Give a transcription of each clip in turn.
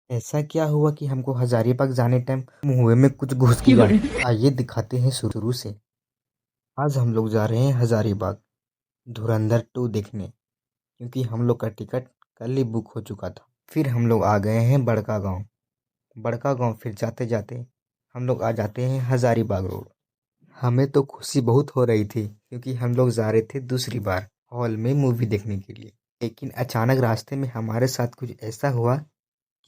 ऐसा क्या हुआ कि हमको हजारीबाग जाने टाइम मुंह में कुछ घुस गया। आइए दिखाते हैं शुरू से। आज हम लोग जा रहे हैं हजारीबाग धुरंधर 2 देखने, क्योंकि हम लोग का टिकट कल ही बुक हो चुका था। फिर हम लोग आ गए हैं बड़का गांव। फिर जाते जाते हम लोग आ जाते हैं हजारीबाग रोड। हमें तो खुशी बहुत हो रही थी, क्योंकि हम लोग जा रहे थे दूसरी बार हॉल में मूवी देखने के लिए। लेकिन अचानक रास्ते में हमारे साथ कुछ ऐसा हुआ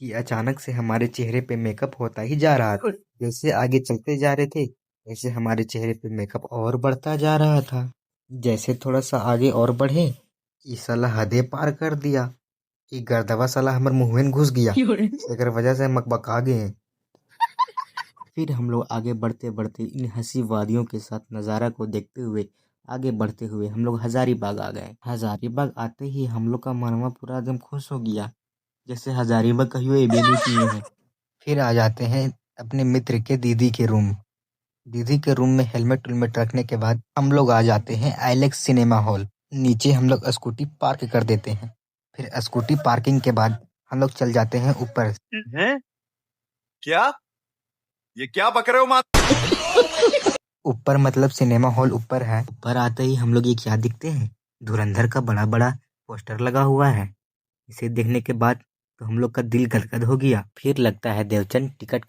कि अचानक से हमारे चेहरे पे मेकअप होता ही जा रहा था। जैसे आगे चलते जा रहे थे, वैसे हमारे चेहरे पे मेकअप और बढ़ता जा रहा था। जैसे थोड़ा सा आगे और बढ़े, ई साला हदे पार कर दिया। ई गर्दवा साला हमर मुंह में घुस गया। एकर वजह से हम बकबका गए। फिर हम लोग आगे बढ़ते बढ़ते इन हंसी वादियों के साथ नज़ारा को देखते हुए आगे बढ़ते हुए हम लोग हजारीबाग आ गए। हजारीबाग आते ही हम लोग का मनवा पूरा एकदम खुश हो गया, जैसे हजारीबाग कहियो एबे नहीं किए हैं। फिर आ जाते हैं अपने मित्र के दीदी के रूम। दीदी के रूम में हेलमेट उलमेट रखने के बाद हम लोग आ जाते हैं आइलेक्स सिनेमा हॉल। नीचे हम लोग स्कूटी पार्क कर देते हैं। फिर स्कूटी पार्किंग के बाद हम लोग चल जाते हैं ऊपर। हैं? क्या? ये क्या बक रहे हो माँ? ऊपर मतलब सिनेमा हॉल ऊपर है। ऊपर आते ही हम लोग ये क्या दिखते हैं, धुरंधर का बड़ा बड़ा पोस्टर लगा हुआ है। इसे देखने के बाद तो हम लोग का दिल गदगद हो गया। फिर लगता है देवचंद टिकट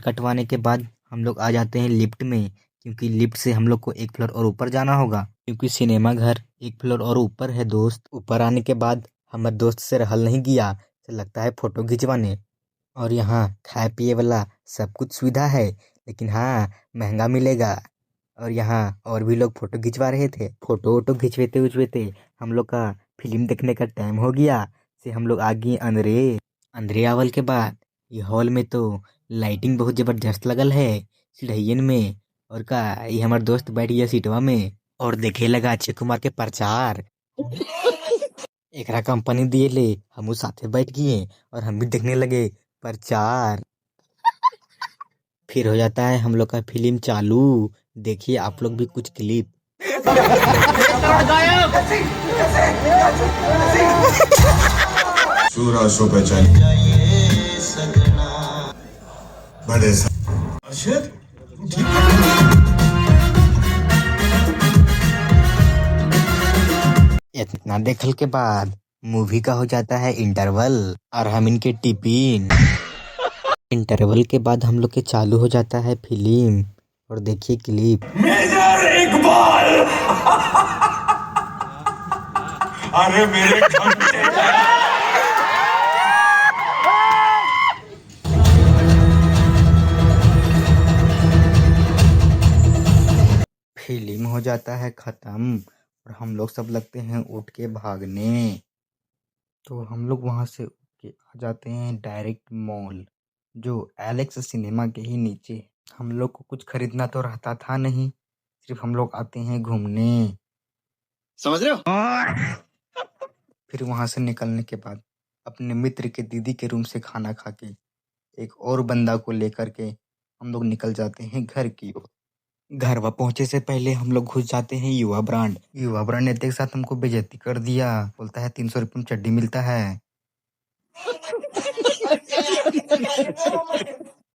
कटवाने के बाद हम लोग आ जाते हैं लिफ्ट में, क्योंकि लिफ्ट से हम लोग को एक फ्लोर और ऊपर जाना होगा, क्योंकि सिनेमा घर एक फ्लोर और ऊपर है दोस्त। ऊपर आने के बाद हमारे दोस्त से रहल नहीं गया, तो लगता है फोटो खिंचवाने। और यहाँ खाए पिए वाला सब कुछ सुविधा है, लेकिन हाँ महंगा मिलेगा। और यहाँ और भी लोग फोटो खिंचवा रहे थे। फोटो वोटो खिंचवाते उचवाते हम लोग का फिल्म देखने का टाइम हो गया। से हम लोग आ गए अंदरे आवल के बाद ये हॉल में तो लाइटिंग बहुत जबरदस्त लगल है सिढ़ैयन में। और का ये हमार दोस्त बैठ गया सीटवा में और देखे लगा अक्षय कुमार के प्रचार। एकरा कंपनी दिए ले हम साथे बैठ गए और हम भी देखने लगे प्रचार। फिर हो जाता है हम लोग का फिल्म चालू। देखिए आप लोग भी कुछ क्लिप। सूरा सो पहचान बड़े अर्शद इतना देखल के बाद मूवी का हो जाता है इंटरवल और हम इनके टिफिन। इंटरवल के बाद हम लोग के चालू हो जाता है फिल्म और देखिए क्लिप। मेजर इकबाल अरे मेरे फिल्म हो जाता है खत्म और हम लोग सब लगते हैं उठ के भागने। तो हम लोग वहां से उठ के आ जाते हैं डायरेक्ट मॉल, जो एलेक्स सिनेमा के ही नीचे है। हम लोग को कुछ खरीदना तो रहता था नहीं, सिर्फ हम लोग आते हैं घूमने। समझ रहे हो? फिर वहां से निकलने के बाद अपने मित्र के दीदी के रूम से खाना खा के एक और बंदा को लेकर के हम लोग निकल जाते हैं घर की ओर। घरवा पहुंचे से पहले हम लोग घुस जाते हैं युवा ब्रांड ने एक साथ हमको बेइज्जती कर दिया। बोलता है 300 रुपये में चड्डी मिलता है।